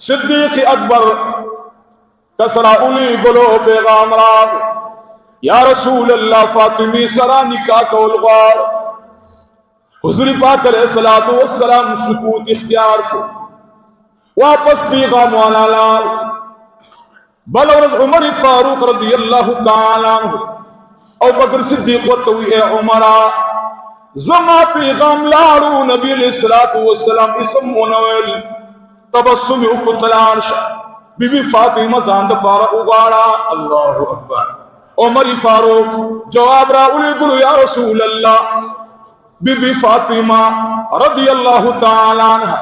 सिद्दीक अकबर कसरा उली बोलो पैगाम राग या रसूल अल्लाह फातिमी सरा निकाह कौलगार हुजूर पाक अलैहिस्सलातु वस्सलाम सुकूत इख्तियार को वापस पैगाम वाला लाल बलवरत उमर फारूक रदियल्लाहु ताला अन्हु और बकर सिद्दीक वतवी उमरा जमा पैगाम लाड़ू नबी अलैहिस्सलातु वस्सलाम इसम मुनवल तबस्सुम उकतलाश बीबी फातिमा जान पारा उगाड़ा अल्लाहु अकबर उमर फारूक जवाब राउल गुल या रसूल अल्लाह बीबी फातिमा रदियल्लाहु ताला अन्हा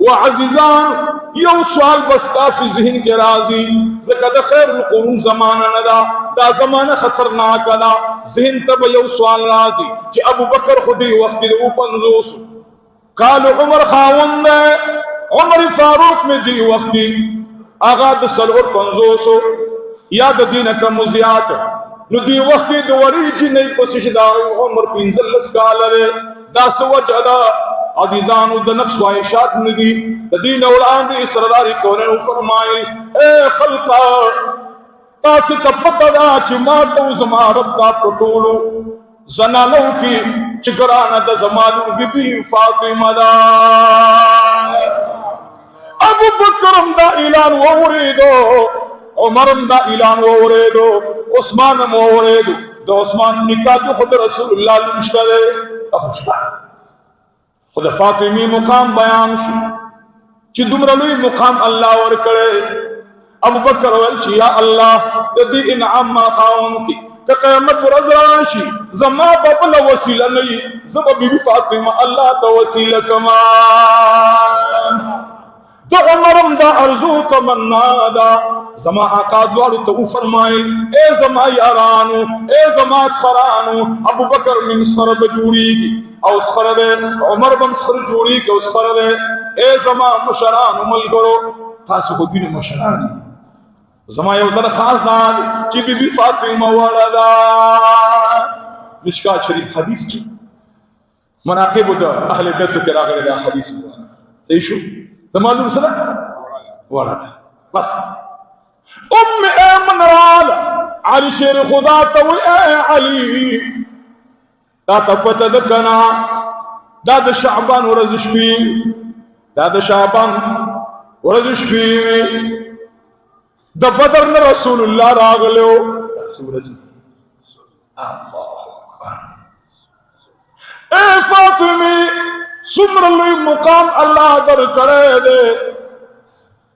व अजीजान यो सवाल बस्ता से जहन के राजी ज़कद खैर कुरून ज़माना नदा दा ज़माना खतरनाक ना जहन तब यो सवाल राजी कि अबू बकर खुदी वक्त दे ऊपर काल उमर खावंद उमर फारूक में दी वक्ती आगा दसलवर 500 याद दीन का मुजियात नुदी वक्ती दोरी जी नहीं कोशिश दार उमर 15 काल रे दास वजदा अजीजान उद नफ्स वाइशात नदी दीन औलाद सरदारी कोने फरमाए ए खल्का तास तपतदा चिमातो जमारत का पटोलो जनानो की चिगराना द जमानु बीबी फातिमा दा अबू बकर दा ऐलान वरेदो उमर दा ऐलान वरेदो उस्मान वरेदो दो उस्मान निकाह जो खुद रसूलुल्लाह मुश्तरे अखुशा खुद फातिमी मुकाम बयान ची दुमरलुई मुकाम अल्लाह और करे अबू बकर वल या अल्लाह यदि इनाम मा खाऊं की क़यामत रज़राशी जमा बबल वसीला नहीं जब बीबी फातिमा अल्लाह तो वसीला कमा तो उमरम दा अर्जू तमन्ना दा जमा आका द्वार तो फरमाए ए जमा यारानो ए जमा सरानो अबू बकर मिन सरब जुड़ीगी और सरदे उमर बन सर जोड़ी के उस सरदे ए जमा मुशरान उमल करो खास को दिन मुशरानी जमा ये उधर खास नाम कि बीबी फातिमा वलदा मिशकात शरीफ हदीस की मनाकिब द अहले बैत के रागले हदीस तेशु तमालुम सदा वलदा बस ऐमन राल अर्श खुदा तो अली तापत दकना दाद शाबान वरजशबी दाद शाबान वरजशबी द बदर न रसूलुल्लाह रागलो सूरज ए फातिमी सुमरलुई मुकाम अल्लाह दर करे दे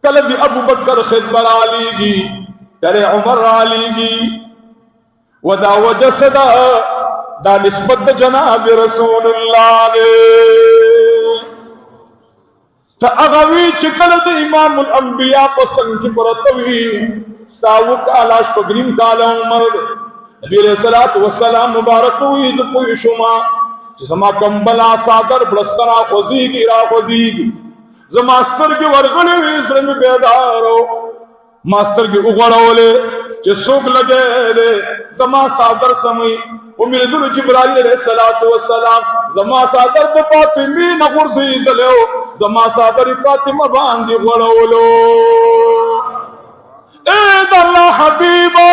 कल दी अबू बकर खिदमत आलीगी करे उमर आलीगी वदा वजसदा दा निस्बत जनाब रसूलुल्लाह ने त अगवी चिकल द इमामुल अंबिया पसंद की परतवी सावक आलाश पगरीम काला उमर नबी अलैहिस्सलातु वस्सलाम मुबारक हुई ज कोई शुमा जमा कंबला सादर ब्लस्तरा खुजीगी रा खुजीगी ज मास्टर की वर्गले विसर में बेदारो मास्टर की उगड़ोले जे सुग लगे रे जमा सादर समय उम्मीद जिब्राइल अलैहिस्सलातु वस्सलाम जमा सादर को फातिमी न गुरसी दलो जमा सादर फातिमा बांधी गड़ोलो ए अल्लाह हबीबा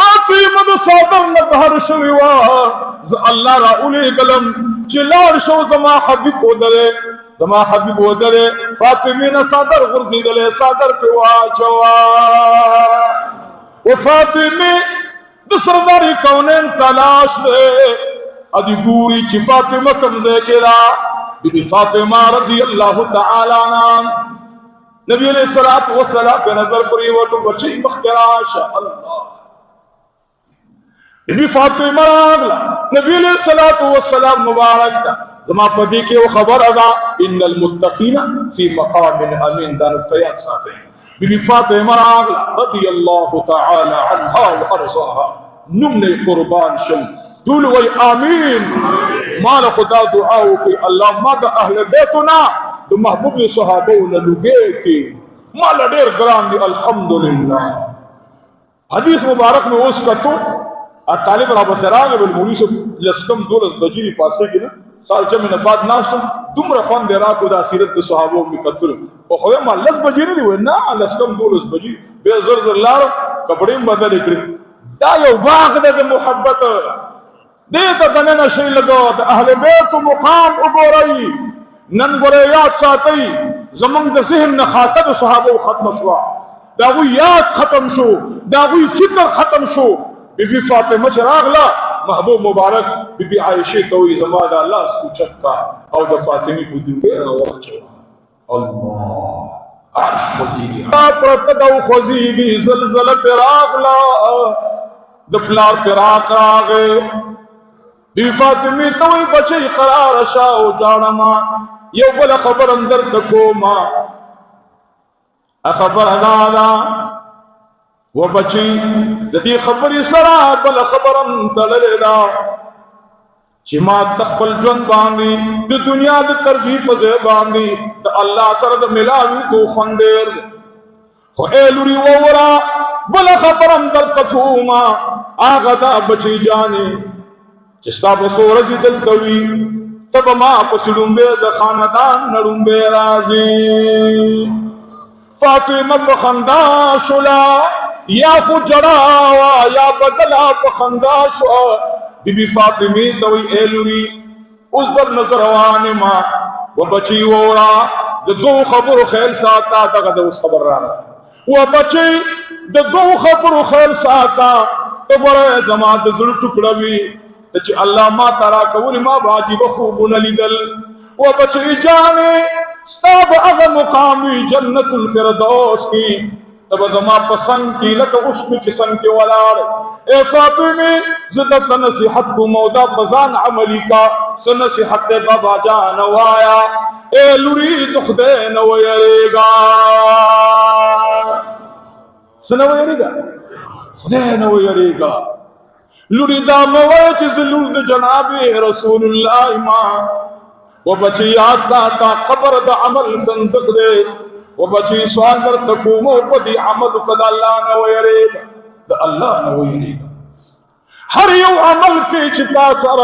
फातिमा द सादर न बहर शविवा ज अल्लाह राउल कलम चिलार शो जमा हबीब ओदरे जमा हबीब ओदरे फातिमी न सादर गुरसी दले सादर पे वाचवा वो फातिमी सरदारी कौनेन तलाश दे अदी गुरी ची फातिमा कमजे केला बीबी फातिमा रदियल्लाहु ताला अन्हा नबी अलैहिस्सलातु वस्सलाम पे नजर पड़ी वो तो बच्ची बख्तराश अल्लाह बीबी फातिमा अगला नबी अलैहिस्सलातु वस्सलाम मुबारक का जमा पदी के वो खबर अगा इन्नल मुत्तकीना फी मकामिन अमीन दान तयात साथे बीबी फातिमा अगला रदियल्लाहु ताला अन्हा व अर्ज़ाहा नुमने कुर्बान शम दूल वही आमीन माल खुदा दुआओ की अल्लाह मद अहले बैतुना तो महबूब सहाबो न लुगे की माल डेर ग्राम दी अल्हम्दुलिल्लाह हदीस मुबारक में उसका तो तालिब रब सराग बिल मुनीस लस्कम 2 बजी पासे की ना سال جمع نه بعد ناشتم دومره خوند راکو دا سیرت د صحابو می کتل او خو ما لس بجې نه دی ونا لس کم 12 بجې به زر زر لار کپڑے بدل کړی دا یو باغ د محبت دې ته دنه شي لګو د اهل بیت مقام وګورئ نن ګورئ یاد ساتئ زمونږ د ذهن نه خاطر صحابو ختم شو دا وی یاد ختم شو دا وی فکر ختم شو بی فاطمه چراغلا محبوب مبارک بی عائشہ توئی زمان اللہ اس کو چٹکا او د فاطمی کو دیوے واچو اللہ عرش خوزیگی پرتدو خوزیگی زلزل پراغلا دپلار پراغ آگے بی فاطمی توئی بچے قرار شاو جانما یو بلا خبر اندر تکوما خبر ادالا و بچی دتی خبری سرا بل خبرن تللیلا چی ما تخبل جون باندی دی دنیا دی ترجیح پزے باندی دا اللہ سر دا ملاوی کو خندیر خو ایلوری وورا بل خبرن در تکوما آغا دا بچی جانی چستا بسو رزی دل کوی تب ما پسلون بے دا خاندان نرون بے رازی فاطمہ بخندا شلا یا خود جڑاوا یا بدلا بخندا شوا بی بی فاطمی توی ایلوری اس در نظروان ما و بچی وورا دو خبر خیل ساتا تا دا اس خبر رانا و بچی دو خبر خیل ساتا تو برای زمان دزل ٹکڑوی چی اللہ ما ترا کولی ما باجی بخوبون لیدل و بچی جانے ستاب اغا مقامی جنت الفردوس کی تب زما پسند کی لکا عشق کسن کے ولار اے فاطمی زدت نصیحت کو مودا بزان عملی کا سنصیحت بابا جان وایا اے لوری دخدے نویرے گا سنویرے گا خدے نویرے گا لوری دا موی چیز لورد جناب رسول اللہ امام و بچی یاد ساتا قبر دا عمل صندق دے و بچی سوال در تکومو پدی عمل قد اللہ نویرے گا دا اللہ نویرے گا ہر یو عمل کی چکا سر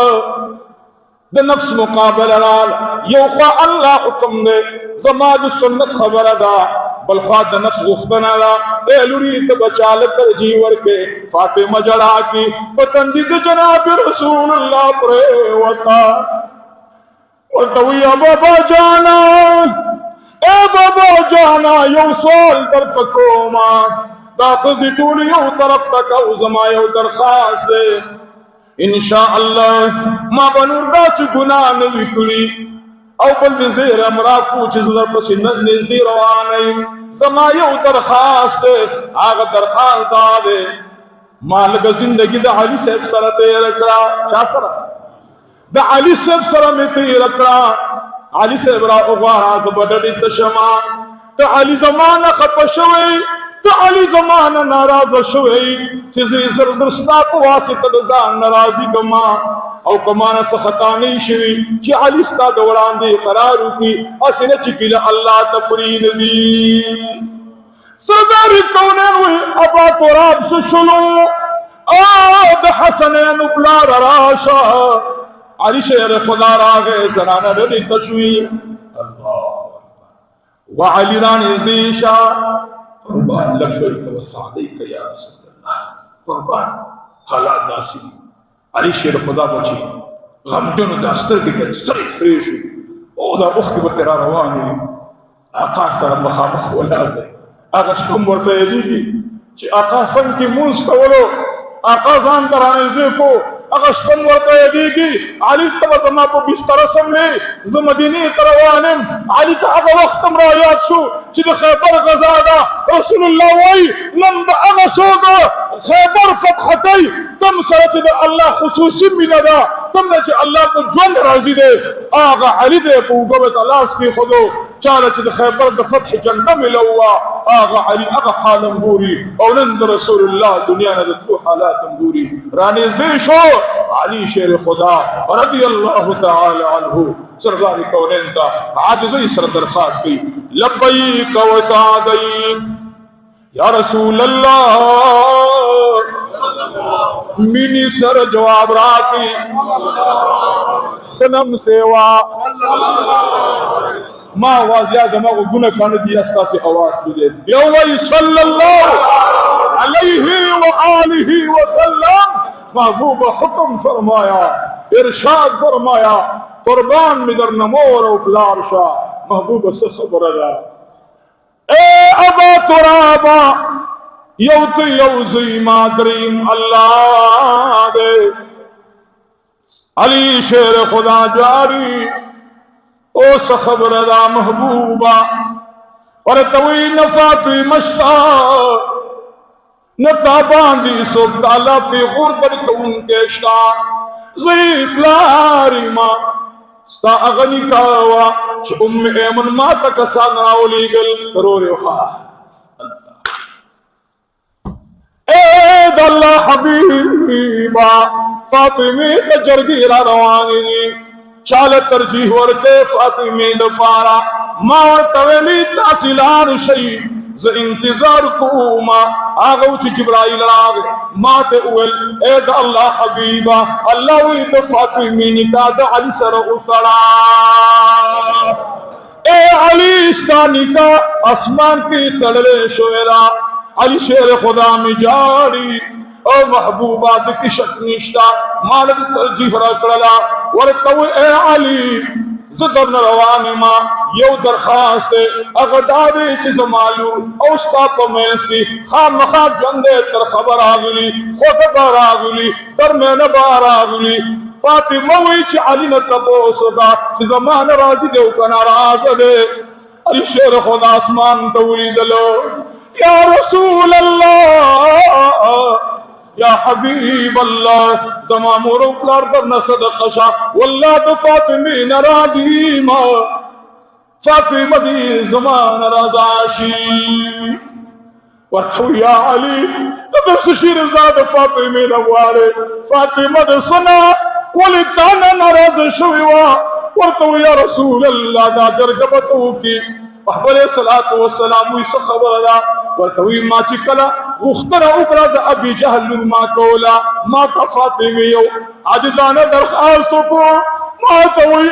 دا نفس مقابل رال یو خواہ اللہ حکم دے زماد سنت خبر دا بل خواہ دا نفس غفتن را اے لوری تبچال ترجیور کے فاطمہ جڑا کی پتندید جناب رسول اللہ پرے وطا ورتوی بابا جانا اے بابا جانا یو سوال در پکوما دا خزی طول یو طرف تک او زما یو درخواست دے انشاءاللہ ما بنور دا سی گناہ نوی کلی او بلد زیر امراکو چیز در پسی نزدی روانی زما یو درخواست دے آغا درخواست دا دے مالک زندگی دا علی صاحب سر تیر کرا چا سر دا علی صاحب سر میں تیر کرا علی صاحب را اغوارا زبدڑی تشما تا علی زمانہ خپشوئی تا علی زمانہ ناراض شوئی چیزی زرزرستا کو واسطہ دزان نرازی کما او کمانا سخطانی شوی چی علی ستا دوران دی قرارو کی اسنہ چکل اللہ تپرین دی سرداری کونین وی ابا تراب سشلو آد حسنین بلار راشا علی شہر خدا راگے زنانہ ردی تشوی وعلی رانی ازدیشا قربان لبیک و سعدیک یا رسول اللہ قربان حالات داسی علی شہر خدا بچی غمجن داستر کی سری سری شو او دا اخت بترا روانی آقا سر مخامخ ولاد دے آقا شکم ورطا یدیگی چی آقا سن کی مونس کولو آقا زان ترانے زی کو اغشتن ورطا یدیگی علی تبزما پا بستر سملے زمدینی تروانم علی تا اغا وقتم را یاد شو چی دا خیبر غزادا رسول اللہ وی نم دا اغا شوگا خیبر فتحتی تم سر چی دا اللہ خصوصی منا دا تم دا چی اللہ کو جون رازی دے آغا علی دے پو گوت اللہ اس کی خودو چالا چی دا خیبر دا فتح جنہ ملوا آغا علی اغا حالم بوری او نند رسول اللہ دنیا ندتلو حالاتم بوری رانیز دیشو علی شیر خدا رضی اللہ تعالی عنہ سرگاری کونین کا عاجزی سر درخواست کی لبیک و سعدیک یا رسول اللہ منی سر جواب راتی तनम सेवा मां आवाज या जमा को गुना कान दिया अस्ता से आवाज दे यो वही सल्लल्लाहु अलैहि व आलिहि वसल्लम महबूब हुक्म फरमाया इरशाद फरमाया कुर्बान मिदर नमोर और प्लार शाह महबूब से खबर अदा ए अबा तुराबा यौत यौजी मादरीम अल्लाह दे अली शेर खुदा जारी ओ सखबर अदा महबूबा और तवी नफाती मशा न ताबांदी सो ताला पे गुरबत तो उनके शाह ज़ईफ़ लारी माँ स्ता अगनी कावा उम्मे एमन माता का सानावली गल करो रे ए दल्ला हबीबा फातिमी तजरगी रवानी चाल तरजीह वरते फातिमी द पारा मां तवेली तासिलान शई ज इंतजार कुमा आगौच जिब्राइल राग माते उल ए द अल्लाह हबीबा अल्लाह वी द फातिमी निका द अली सर उतरा ए अली इस्तानी का आसमान की तड़ले शोरा अली शेर खुदा में जारी और महबूबा की शक्निष्ठा मानद तरजीह रकड़ा वर तो ए अली ज़दर रवानी मां यो दरखास्त अगदारे चीज मालू औस्ता पमेस की खाम खा जंदे तर खबर आगली खुद बार आगली तर में न बार आगली फातिमा वही अली न तबोसदा कि जमान राजी दे का नाराज दे अली शेर खुदा आसमान तौली दलो या रसूल अल्लाह या हबीब अल्लाह जमा मोरो प्लार दर न सदक़शा वल्लाह द फातिमी नाराजी मा फातिमा दी जमा नाराजाशी वरथु या अली तब सुशीर ज़ाद फातिमी नवारे फातिमा द सना वली ताना नाराज शुवा वरथु या रसूल अल्लाह दा जरगबतु की अहबरे सलातु व सलाम इस खबरदा वरतवी मा चिकला उख्तरा उकरा द अबी जहल मा कोला मा का फातिमी यो अजजान दरखास्त को मा तवी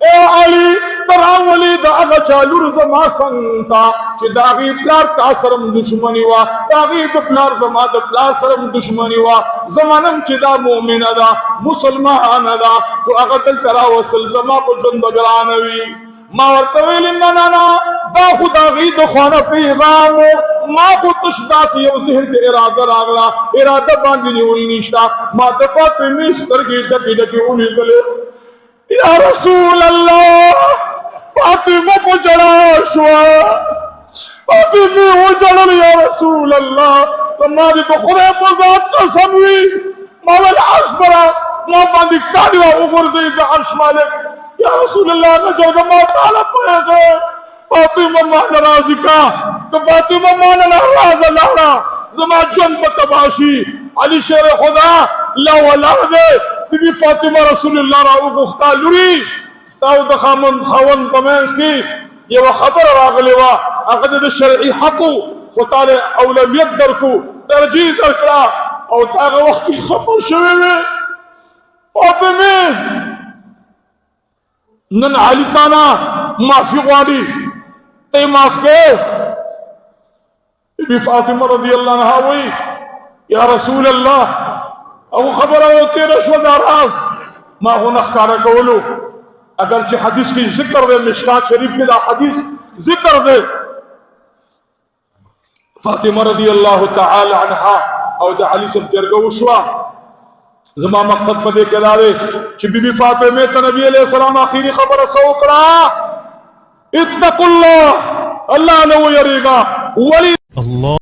ए अली तरावली द अग चालुर जमा संता कि दागी प्लार तासरम दुश्मनी वा दागी द प्लार जमा द प्लार सरम दुश्मनी वा जमानम चिदा मोमिन दा मुसलमान दा तो अगतल तरा वसल जमा को जंद गरानवी मावरतवेल नाना दा खुदा गीद खाना पैगाम मा को तुशदास यो जहन के इरादा रागला इरादा बांधी नी उनी निष्ठा मा दफा पे मिस्तर की डकी डकी उनी गले या रसूल अल्लाह फातिमा को जड़ा शुआ फातिमा हो जड़ा या रसूल अल्लाह तुम्हारी तो खुदा बजात कसम हुई मावल अर्श बरा मा बांधी काडवा ऊपर से अर्श मालिक या रसूल अल्लाह ने जो जमा ताला पाएगा फातिमा मा नाराजी का तो फातिमा मा नाराज लारा जमा जन बतबाशी अली शेर खुदा ला वला दे बीबी फातिमा रसूलुल्लाह रा गुफ्ता लुरी स्ताउ दखामन खवन तमेस की ये वो खबर रागले वा अकद द शरई हक खुदा ने औलमियत दर को तरजीह करकड़ा और तागे वक्त की खबर शवे में फातिमा नन अली ताना माफी वाली ते माफ के बीबी फातिमा रज़ियल्लाहु अन्हा हुई या रसूल अल्लाह अब खबर है कि रशवत नाराज मा हो नखकारा कौलो अगर जो हदीस की जिक्र दे मिशकात शरीफ के हदीस जिक्र दे फातिमा रज़ियल्लाहु तआला अन्हा और द अली सब जरगो उशवा जमा मकसद पर देखे दावे कि बीबी फातिमा तो नबी अलैहि सलाम आखिरी खबर सोकरा इत्तकुल्लाह अल्लाह ने वो यरेगा वली अल्लाह।